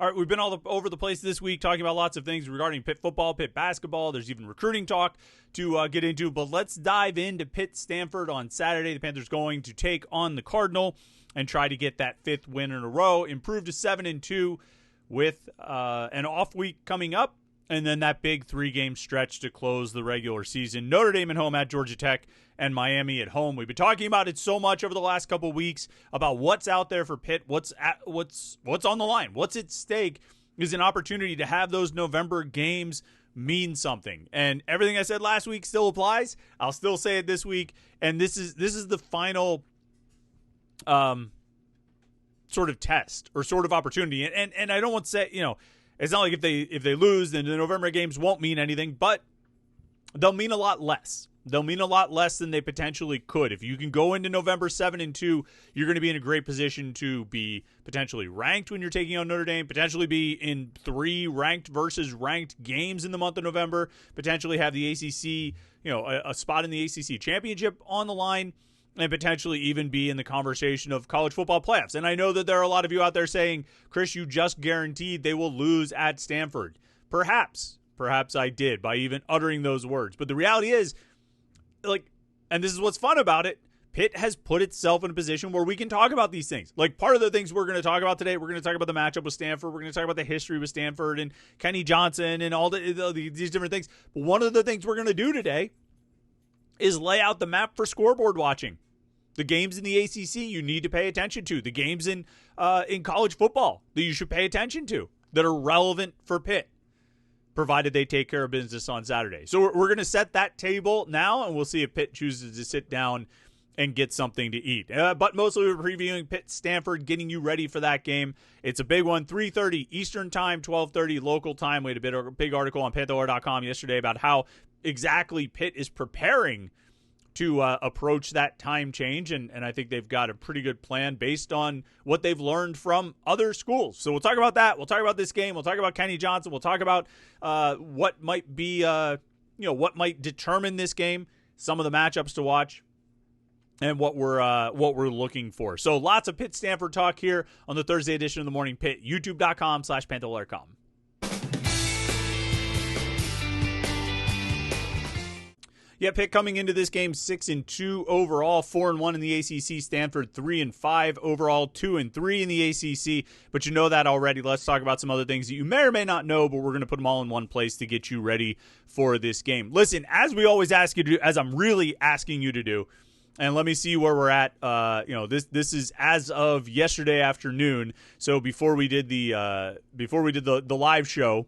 All right, we've been all over the place this week talking about lots of things regarding Pitt football, Pitt basketball. There's even recruiting talk to get into, but let's dive into Pitt-Stanford on Saturday. The Panthers going to take on the Cardinal and try to get that 5th win in a row, improve to 7-2 with an off week coming up, and then that big 3-game stretch to close the regular season. Notre Dame at home at Georgia Tech and Miami at home. We've been talking about it so much over the last couple of weeks about what's out there for Pitt, what's on the line, what's at stake is an opportunity to have those November games mean something. And everything I said last week still applies. I'll still say it this week. And this is the final sort of test or sort of opportunity. And I don't want to say, it's not like if they lose, then the November games won't mean anything, but they'll mean a lot less. They'll mean a lot less than they potentially could. If you can go into November 7-2, you're going to be in a great position to be potentially ranked when you're taking on Notre Dame, potentially be in 3 ranked versus ranked games in the month of November, potentially have the ACC, a spot in the ACC championship on the line, and potentially even be in the conversation of college football playoffs. And I know that there are a lot of you out there saying, Chris, you just guaranteed they will lose at Stanford. Perhaps I did by even uttering those words. But the reality is, and this is what's fun about it, Pitt has put itself in a position where we can talk about these things. Like, part of the things we're going to talk about today, we're going to talk about the matchup with Stanford. We're going to talk about the history with Stanford and Kenny Johnson and all these different things. But one of the things we're going to do today is lay out the map for scoreboard watching. The games in the ACC you need to pay attention to. The games in college football that you should pay attention to that are relevant for Pitt, provided they take care of business on Saturday. So we're going to set that table now, and we'll see if Pitt chooses to sit down and get something to eat. But mostly we're previewing Pitt-Stanford, getting you ready for that game. It's a big one, 3:30 Eastern Time, 12:30 local time. We had a big article on Panther-Lair.com yesterday about how exactly Pitt is preparing to approach that time change, and I think they've got a pretty good plan based on what they've learned from other schools. So we'll talk about that. We'll talk about this game. We'll talk about Kenny Johnson. We'll talk about what might be, what might determine this game, some of the matchups to watch, and what we're looking for. So lots of Pitt-Stanford talk here on the Thursday edition of the Morning Pitt. YouTube.com/Panther-Lair.com. Yeah, Pitt coming into this game 6-2 overall, 4-1 in the ACC. Stanford 3-5 overall, 2-3 in the ACC. But you know that already. Let's talk about some other things that you may or may not know, but we're going to put them all in one place to get you ready for this game. Listen, as we always ask you to do, as I'm really asking you to do, and let me see where we're at. This is as of yesterday afternoon. So before we did the live show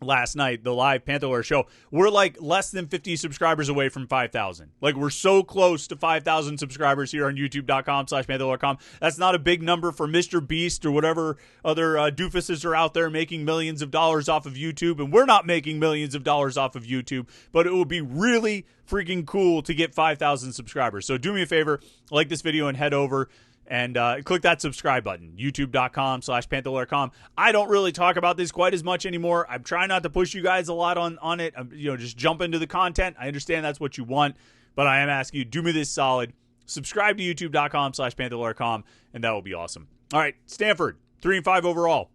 last night, the live Panther-Lair show, we're like less than 50 subscribers away from 5,000. Like, we're so close to 5,000 subscribers here on youtube.com/Panther-Lair.com. That's not a big number for Mr. Beast or whatever other doofuses are out there making millions of dollars off of YouTube, and we're not making millions of dollars off of YouTube, but it would be really freaking cool to get 5,000 subscribers. So do me a favor, like this video and head over and click that subscribe button, youtube.com/Panther-Lair.com. I don't really talk about this quite as much anymore. I'm trying not to push you guys a lot on it. Just jump into the content. I understand that's what you want, but I am asking you, do me this solid. Subscribe to youtube.com/Panther-Lair.com, and that will be awesome. All right, Stanford, 3-5 overall.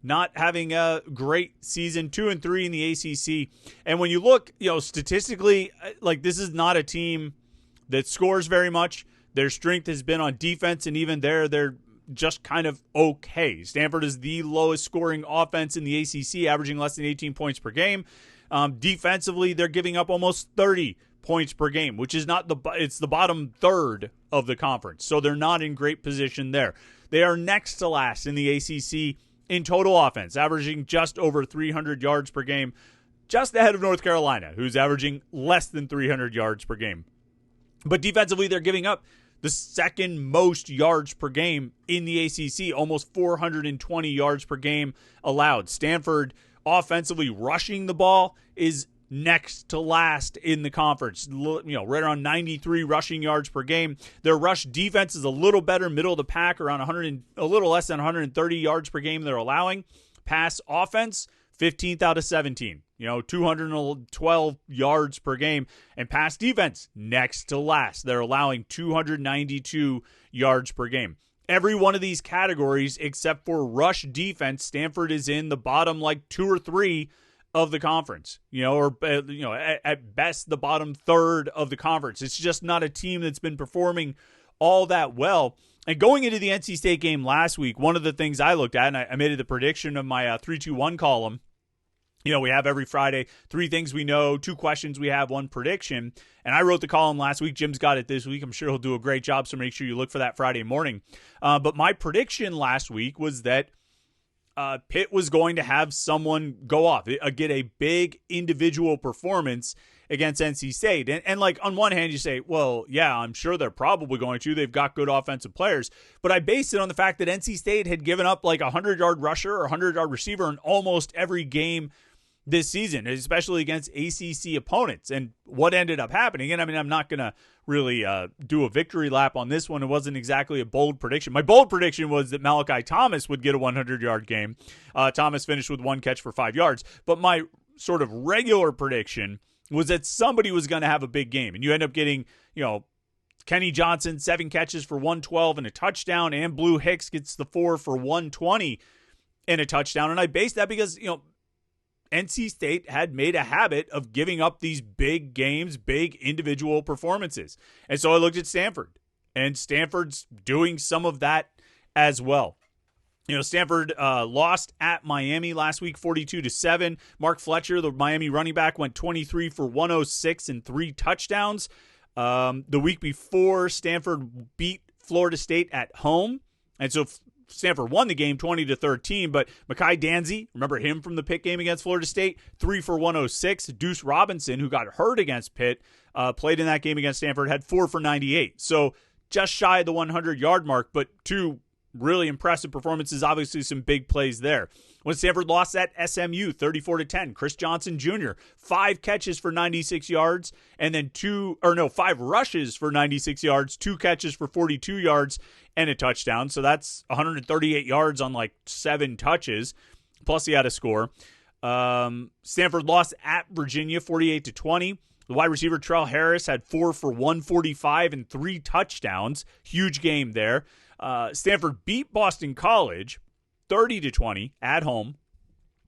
Not having a great season, 2-3 in the ACC. And when you look, statistically, like, this is not a team that scores very much. Their strength has been on defense, and even there, they're just kind of okay. Stanford is the lowest scoring offense in the ACC, averaging less than 18 points per game. Defensively, they're giving up almost 30 points per game, which is it's the bottom third of the conference. So they're not in great position there. They are next to last in the ACC in total offense, averaging just over 300 yards per game, just ahead of North Carolina, who's averaging less than 300 yards per game. But defensively, they're giving up the second most yards per game in the ACC, almost 420 yards per game allowed. Stanford, offensively rushing the ball, is next to last in the conference, right around 93 rushing yards per game. Their rush defense is a little better, middle of the pack, around a little less than 130 yards per game they're allowing. Pass offense, 15th out of 17, 212 yards per game. And pass defense, next to last. They're allowing 292 yards per game. every one of these categories except for rush defense, Stanford is in the bottom like 2 or 3 of the conference, or at best the bottom third of the conference. It's just not a team that's been performing all that well. And going into the NC State game last week, one of the things I looked at, and I made it the prediction of my 3-2-1 column. We have every Friday 3 things we know, 2 questions we have, 1 prediction. And I wrote the column last week. Jim's got it this week. I'm sure he'll do a great job, so make sure you look for that Friday morning. But my prediction last week was that Pitt was going to have someone go off, get a big individual performance against NC State. And like on one hand, you say, well, yeah, I'm sure they're probably going to. They've got good offensive players. But I based it on the fact that NC State had given up like a 100-yard rusher or 100-yard receiver in almost every game this season, especially against ACC opponents. And what ended up happening, and I mean, I'm not going to really do a victory lap on this one. It wasn't exactly a bold prediction. My bold prediction was that Malachi Thomas would get a 100-yard game. Thomas finished with 1 catch for 5 yards. But my sort of regular prediction was that somebody was going to have a big game. And you end up getting, Kenny Johnson, 7 catches for 112 and a touchdown, and Blue Hicks gets the 4 for 120 and a touchdown. And I based that because, NC State had made a habit of giving up these big games, big individual performances. And so I looked at Stanford, and Stanford's doing some of that as well. Stanford lost at Miami last week, 42-7. Mark Fletcher, the Miami running back, went 23 for 106 and 3 touchdowns. The week before, Stanford beat Florida State at home. And so Stanford won the game 20-13, but Mekhi Danzy, remember him from the Pitt game against Florida State, 3 for 106. Deuce Robinson, who got hurt against Pitt, played in that game against Stanford, had 4 for 98. So just shy of the 100-yard mark, but 2 really impressive performances, obviously some big plays there. When Stanford lost at SMU 34-10, Chris Johnson Jr., 5 catches for 96 yards, and then 5 rushes for 96 yards, 2 catches for 42 yards, and a touchdown. So that's 138 yards on like 7 touches, plus he had a score. Stanford lost at Virginia 48-20. The wide receiver Trell Harris had 4 for 145 and 3 touchdowns. Huge game there. Stanford beat Boston College 30-20 at home.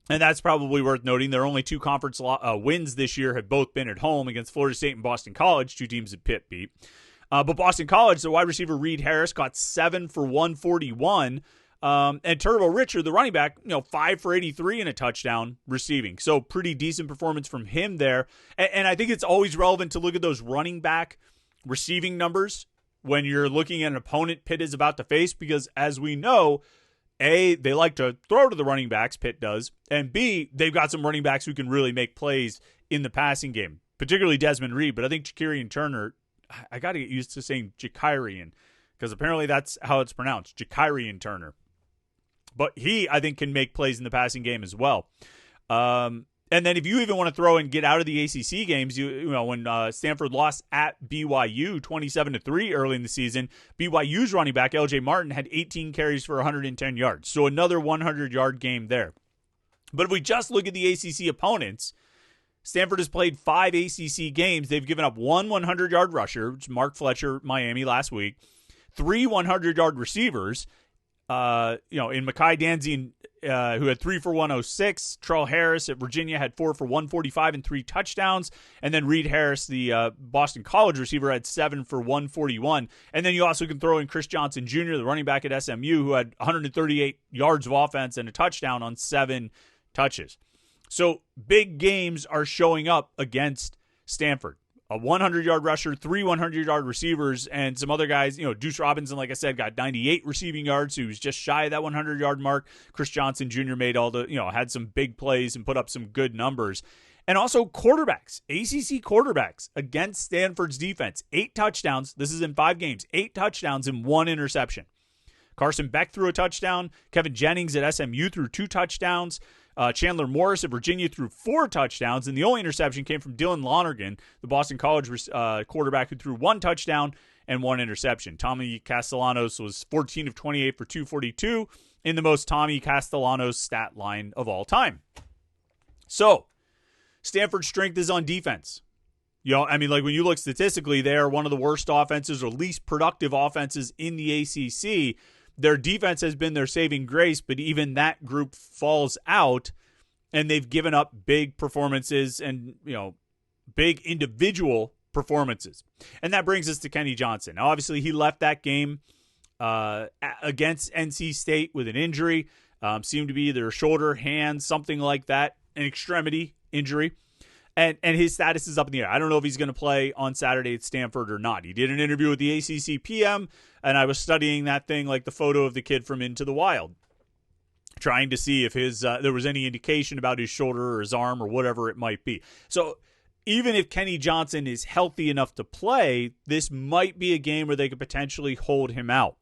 And that's probably worth noting. Their only 2 conference wins this year have both been at home against Florida State and Boston College, 2 teams that Pitt beat. But Boston College, the wide receiver Reed Harris got 7 for 141. And Turbo Richard, the running back, 5 for 83 and a touchdown receiving. So pretty decent performance from him there. And I think it's always relevant to look at those running back receiving numbers when you're looking at an opponent Pitt is about to face, because as we know, A, they like to throw to the running backs, Pitt does, and B, they've got some running backs who can really make plays in the passing game, particularly Desmond Reed, but I think Jakirian Turner, I got to get used to saying Jakirian, because apparently that's how it's pronounced, Jakirian Turner. But he, I think, can make plays in the passing game as well. And then if you even want to throw and get out of the ACC games, when Stanford lost at BYU 27-3 early in the season, BYU's running back, LJ Martin, had 18 carries for 110 yards. So another 100-yard game there. But if we just look at the ACC opponents, Stanford has played 5 ACC games. They've given up 1 100-yard rusher, which is Mark Fletcher, Miami last week, 3 100-yard receivers, in Mekhi Danzy, who had 3 for 106. Trell Harris at Virginia had 4 for 145 and 3 touchdowns. And then Reed Harris, the Boston College receiver, had 7 for 141. And then you also can throw in Chris Johnson Jr., the running back at SMU, who had 138 yards of offense and a touchdown on 7 touches. So big games are showing up against Stanford. A 100-yard rusher, 3 100-yard receivers, and some other guys. Deuce Robinson, like I said, got 98 receiving yards, so he was just shy of that 100-yard mark. Chris Johnson Jr. made had some big plays and put up some good numbers. And also quarterbacks, ACC quarterbacks against Stanford's defense. 8 touchdowns. This is in 5 games. 8 touchdowns and 1 interception. Carson Beck threw a touchdown. Kevin Jennings at SMU threw 2 touchdowns. Chandler Morris at Virginia threw 4 touchdowns, and the only interception came from Dylan Lonergan, the Boston College quarterback, who threw 1 touchdown and 1 interception. Tommy Castellanos was 14 of 28 for 242 in the most Tommy Castellanos stat line of all time. So, Stanford's strength is on defense. When you look statistically, they are one of the worst offenses or least productive offenses in the ACC. Their defense has been their saving grace, but even that group falls out, and they've given up big performances and, big individual performances. And that brings us to Kenny Johnson. Now, obviously, he left that game against NC State with an injury. Seemed to be either shoulder, hand, something like that, an extremity injury. And his status is up in the air. I don't know if he's going to play on Saturday at Stanford or not. He did an interview with the ACC PM, and I was studying that thing like the photo of the kid from Into the Wild, trying to see if there was any indication about his shoulder or his arm or whatever it might be. So even if Kenny Johnson is healthy enough to play, this might be a game where they could potentially hold him out.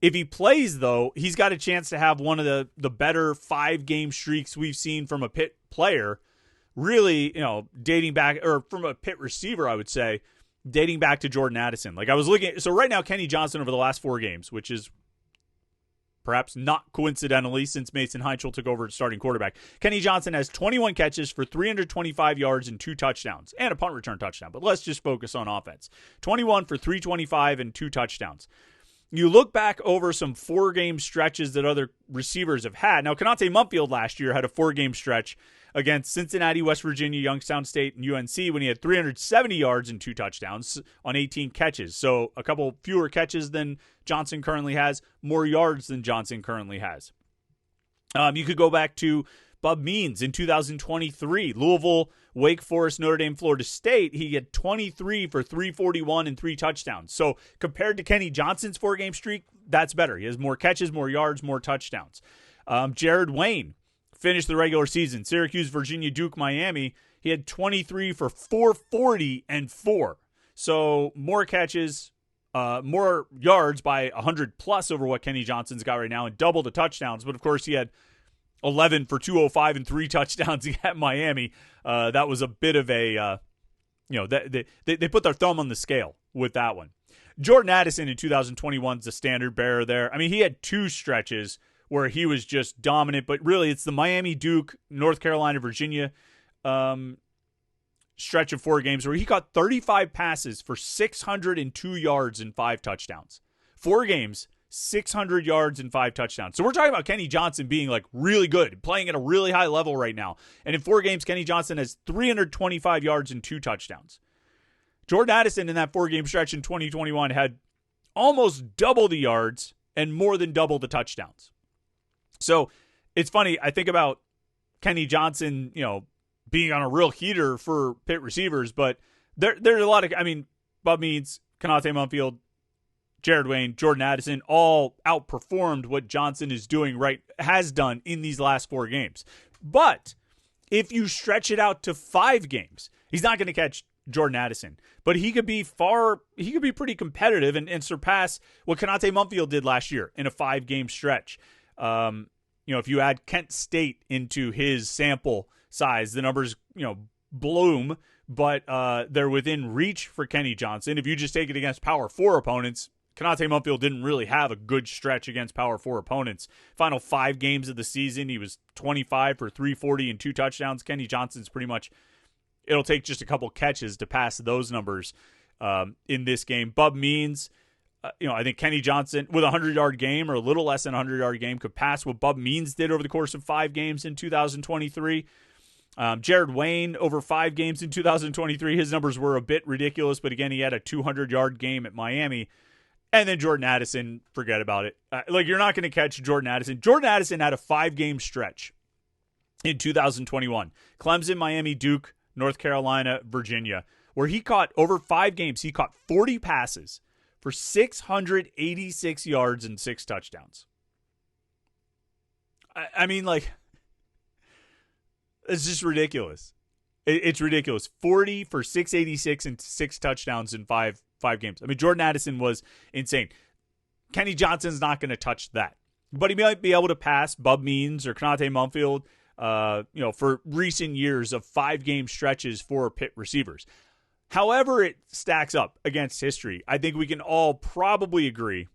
If he plays, though, he's got a chance to have one of the better 5-game streaks we've seen from a Pitt player, really, dating back, or from a Pitt receiver, I would say, dating back to Jordan Addison. Like I was looking, so right now, Kenny Johnson over the last 4 games, which is perhaps not coincidentally since Mason Heinchel took over as starting quarterback, Kenny Johnson has 21 catches for 325 yards and 2 touchdowns, and a punt return touchdown. But let's just focus on offense. 21 for 325 and 2 touchdowns. You look back over some 4-game stretches that other receivers have had. Now, Konate Mumpfield last year had a 4-game stretch against Cincinnati, West Virginia, Youngstown State, and UNC when he had 370 yards and 2 touchdowns on 18 catches. So a couple fewer catches than Johnson currently has, more yards than Johnson currently has. You could go back to Bub Means in 2023. Louisville, Wake Forest, Notre Dame, Florida State. He had 23 for 341 and 3 touchdowns. So compared to Kenny Johnson's 4-game streak, that's better. He has more catches, more yards, more touchdowns. Jared Wayne finished the regular season. Syracuse, Virginia, Duke, Miami. He had 23 for 440 and 4. So more catches, more yards by 100 plus over what Kenny Johnson's got right now, and double the touchdowns. But of course, he had 11 for 205 and 3 touchdowns at Miami. That was a bit of a, they put their thumb on the scale with that one. Jordan Addison in 2021 is the standard bearer there. I mean, he had 2 stretches where he was just dominant, but really it's the Miami, Duke, North Carolina, Virginia stretch of 4 games where he caught 35 passes for 602 yards and 5 touchdowns. 4 games, 600 yards and 5 touchdowns. So we're talking about Kenny Johnson being like really good, playing at a really high level right now. And in 4 games, Kenny Johnson has 325 yards and 2 touchdowns. Jordan Addison in that 4-game stretch in 2021 had almost double the yards and more than double the touchdowns. So it's funny. I think about Kenny Johnson, being on a real heater for Pitt receivers, but there's a lot of, Bub Means, Konate Mumpfield, Jared Wayne, Jordan Addison all outperformed what Johnson has done in these last 4 games. But if you stretch it out to 5 games, he's not going to catch Jordan Addison, but he could be pretty competitive and surpass what Konate Mumpfield did last year in a 5-game stretch. If you add Kent State into his sample size, the numbers, bloom, but they're within reach for Kenny Johnson. If you just take it against Power 4 opponents, Konate Mumpfield didn't really have a good stretch against Power 4 opponents. Final 5 games of the season, he was 25 for 340 and 2 touchdowns. Kenny Johnson's pretty much, it'll take just a couple catches to pass those numbers in this game. Bub Means, I think Kenny Johnson with a 100-yard game or a little less than a 100-yard game could pass what Bub Means did over the course of 5 games in 2023. Jared Wayne over 5 games in 2023. His numbers were a bit ridiculous, but again, he had a 200-yard game at Miami. And then Jordan Addison, forget about it. You're not going to catch Jordan Addison. Jordan Addison had a 5-game stretch in 2021. Clemson, Miami, Duke, North Carolina, Virginia, where he caught, over 5 games, he caught 40 passes for 686 yards and 6 touchdowns. It's just ridiculous. It's ridiculous. 40 for 686 and 6 touchdowns in five games. Jordan Addison was insane. Kenny Johnson's not going to touch that. But he might be able to pass Bub Means or Konate Mumpfield, for recent years of 5-game stretches for Pitt receivers. However it stacks up against history, I think we can all probably agree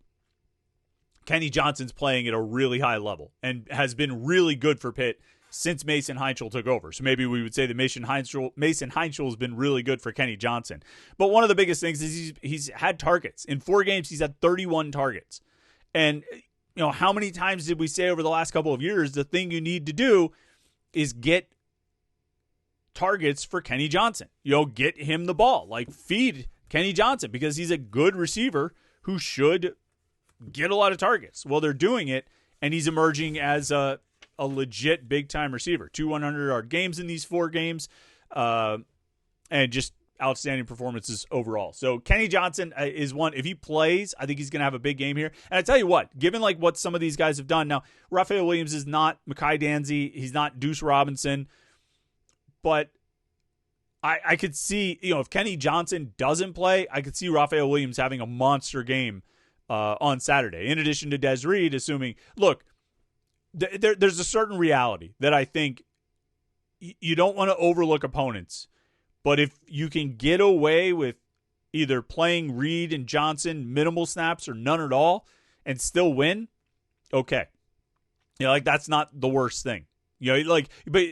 Kenny Johnson's playing at a really high level and has been really good for Pitt since Mason Heinzel took over. So maybe we would say that Mason Heinzel has been really good for Kenny Johnson. But one of the biggest things is he's had targets. In 4 games, he's had 31 targets. And, how many times did we say over the last couple of years, the thing you need to do is get targets for Kenny Johnson. Get him the ball. Feed Kenny Johnson because he's a good receiver who should get a lot of targets. Well, they're doing it, and he's emerging as a legit big-time receiver. 2 100-yard games in these 4 games, and just outstanding performances overall. So Kenny Johnson is one. If he plays, I think he's going to have a big game here. And I tell you what, given what some of these guys have done, now Raphael Williams is not Mekhi Danzy, he's not Deuce Robinson, but I could see, if Kenny Johnson doesn't play, I could see Raphael Williams having a monster game on Saturday. In addition to Des Reed, assuming, look, there's a certain reality that I think you don't want to overlook opponents. But if you can get away with either playing Reed and Johnson minimal snaps or none at all and still win, okay. That's not the worst thing. But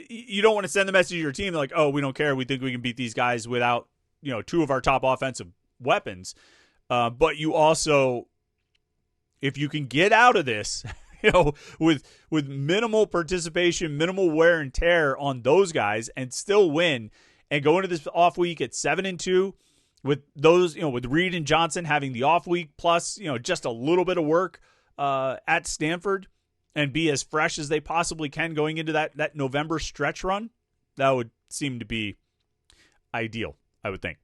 you don't want to send the message to your team oh, we don't care. We think we can beat these guys without, 2 of our top offensive weapons. But you also, if you can get out of this, with minimal participation, minimal wear and tear on those guys and still win and go into this off week at 7-2 with those, with Reed and Johnson having the off week plus, just a little bit of work at Stanford and be as fresh as they possibly can going into that November stretch run, that would seem to be ideal, I would think.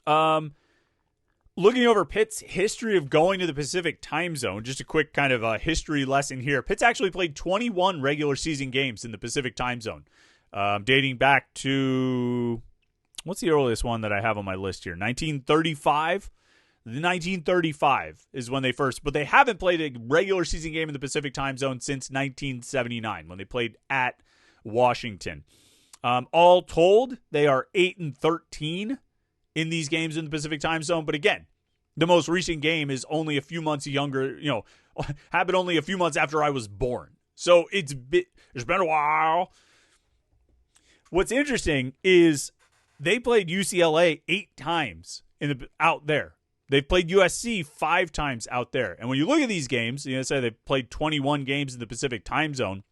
Looking over Pitt's history of going to the Pacific time zone, just a quick kind of history lesson here. Pitt's actually played 21 regular season games in the Pacific time zone, dating back to, what's the earliest one that I have on my list here? 1935. 1935 is when they first, but they haven't played a regular season game in the Pacific time zone since 1979 when they played at Washington. All told, they are 8-13 in these games in the Pacific time zone. But again, the most recent game is only a few months younger, happened only a few months after I was born. So it's been a while. What's interesting is they played UCLA 8 times out there. They've played USC 5 times out there. And when you look at these games, say they've played 21 games in the Pacific time zone.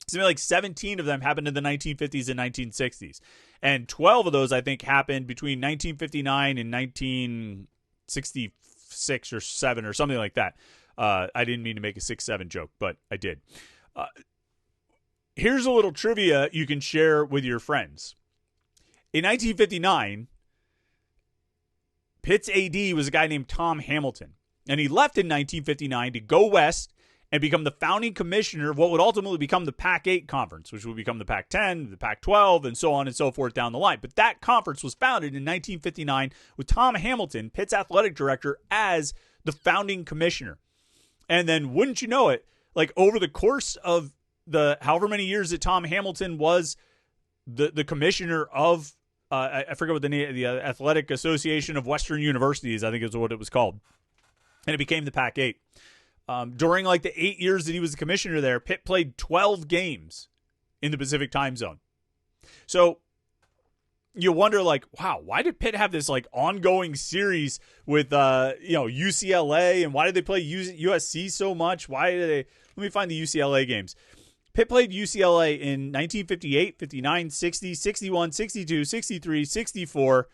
Something like 17 of them happened in the 1950s and 1960s. And 12 of those, I think, happened between 1959 and 1966 or 7 or something like that. I didn't mean to make a 6-7 joke, but I did. Here's a little trivia you can share with your friends. In 1959, Pitt's AD was a guy named Tom Hamilton. And he left in 1959 to go west and become the founding commissioner of what would ultimately become the Pac-8 conference, which would become the Pac-10, the Pac-12, and so on and so forth down the line. But that conference was founded in 1959 with Tom Hamilton, Pitt's athletic director, as the founding commissioner. And then, wouldn't you know it, over the course of the however many years that Tom Hamilton was the commissioner of, I forget what the name, the Athletic Association of Western Universities, I think is what it was called. And it became the Pac-8. During the 8 years that he was the commissioner there, Pitt played 12 games in the Pacific time zone. So you wonder, wow, why did Pitt have this ongoing series with UCLA, and why did they play USC so much? Why did they? Let me find the UCLA games. Pitt played UCLA in 1958, 59, 60, 61, 62, 63, 64,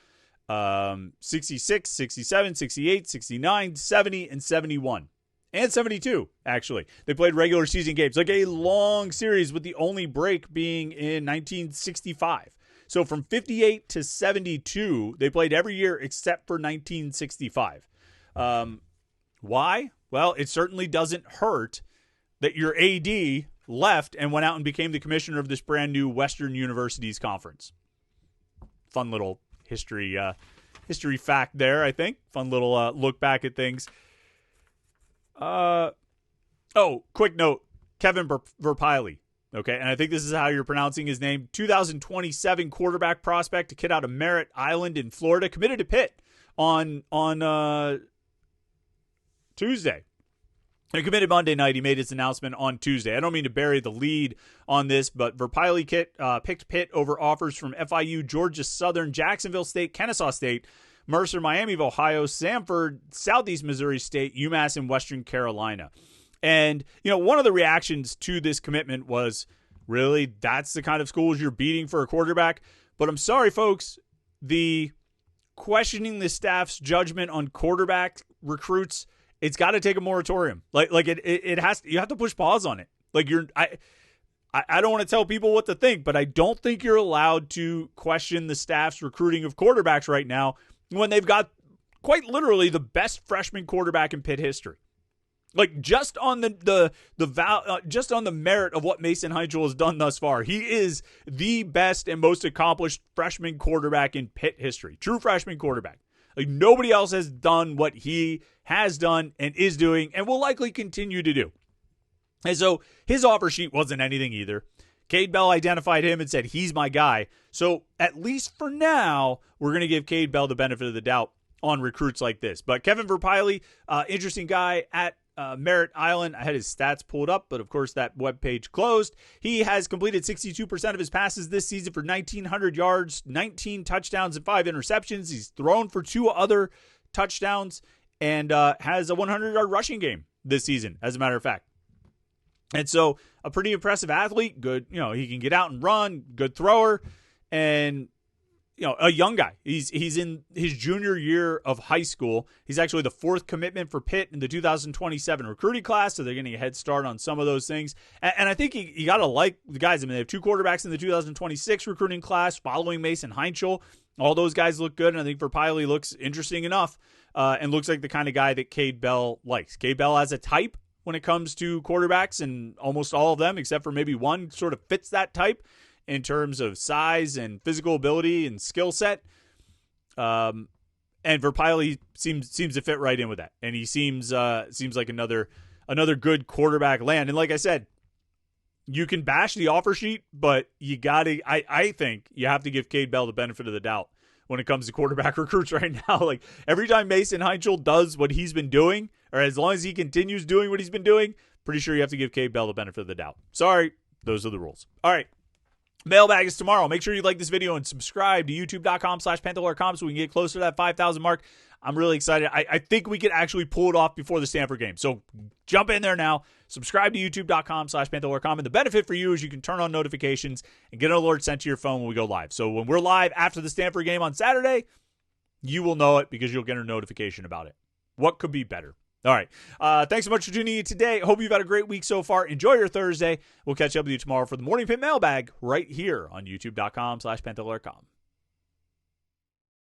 66, 67, 68, 69, 70, and 71. And 72, actually. They played regular season games, a long series with the only break being in 1965. So from 58 to 72, they played every year except for 1965. Why? Well, it certainly doesn't hurt that your AD left and went out and became the commissioner of this brand new Western Universities Conference. Fun little history fact there, I think. Fun little look back at things. Quick note, Kevin Verpiley. Okay, and I think this is how you're pronouncing his name. 2027 quarterback prospect, a kid out of Merritt Island in Florida, committed to Pitt on Tuesday. He committed Monday night. He made his announcement on Tuesday. I don't mean to bury the lead on this, but Verpiley picked Pitt over offers from FIU, Georgia Southern, Jacksonville State, Kennesaw State, Mercer, Miami of Ohio, Samford, Southeast Missouri State, UMass, and Western Carolina. And, one of the reactions to this commitment was, really, that's the kind of schools you're beating for a quarterback? But I'm sorry, folks, the questioning the staff's judgment on quarterback recruits, it's got to take a moratorium. It has. You have to push pause on it. I don't want to tell people what to think, but I don't think you're allowed to question the staff's recruiting of quarterbacks right now when they've got quite literally the best freshman quarterback in Pitt history. Just on just on the merit of what Mason Heinzel has done thus far, he is the best and most accomplished freshman quarterback in Pitt history. True freshman quarterback. Nobody else has done what he has done and is doing and will likely continue to do. And so his offer sheet wasn't anything either. Cade Bell identified him and said, he's my guy. So at least for now, we're going to give Cade Bell the benefit of the doubt on recruits like this. But Kevin Verpiley, interesting guy at Merritt Island. I had his stats pulled up, but of course that webpage closed. He has completed 62% of his passes this season for 1,900 yards, 19 touchdowns, and 5 interceptions. He's thrown for 2 other touchdowns and has a 100-yard rushing game this season, as a matter of fact. And so a pretty impressive athlete, good, he can get out and run, good thrower, and a young guy. He's in his junior year of high school. He's actually the 4th commitment for Pitt in the 2027 recruiting class, so they're getting a head start on some of those things. And I think you got to like the guys. I mean, they have 2 quarterbacks in the 2026 recruiting class following Mason Heinzel. All those guys look good, and I think Verpiley looks interesting enough and looks like the kind of guy that Cade Bell likes. Cade Bell has a type when it comes to quarterbacks, and almost all of them, except for maybe one, sort of fits that type in terms of size and physical ability and skill set. And Verpiley seems to fit right in with that. And he seems like another good quarterback land. And like I said, you can bash the offer sheet, but you gotta, I think you have to give Cade Bell the benefit of the doubt when it comes to quarterback recruits right now. Every time Mason Heinzel does what he's been doing, or as long as he continues doing what he's been doing, pretty sure you have to give Cade Bell the benefit of the doubt. Sorry, those are the rules. All right. Mailbag is tomorrow. Make sure you like this video and subscribe to youtube.com/Panther-Lair.com so we can get closer to that 5,000 mark. I'm really excited. I think we could actually pull it off before the Stanford game. So jump in there now. Subscribe to youtube.com/Panther-Lair.com. And the benefit for you is you can turn on notifications and get an alert sent to your phone when we go live. So when we're live after the Stanford game on Saturday, you will know it because you'll get a notification about it. What could be better? All right. Thanks so much for tuning in today. Hope you've had a great week so far. Enjoy your Thursday. We'll catch up with you tomorrow for the Morning Pitt mailbag right here on youtube.com/Panther-Lair.com.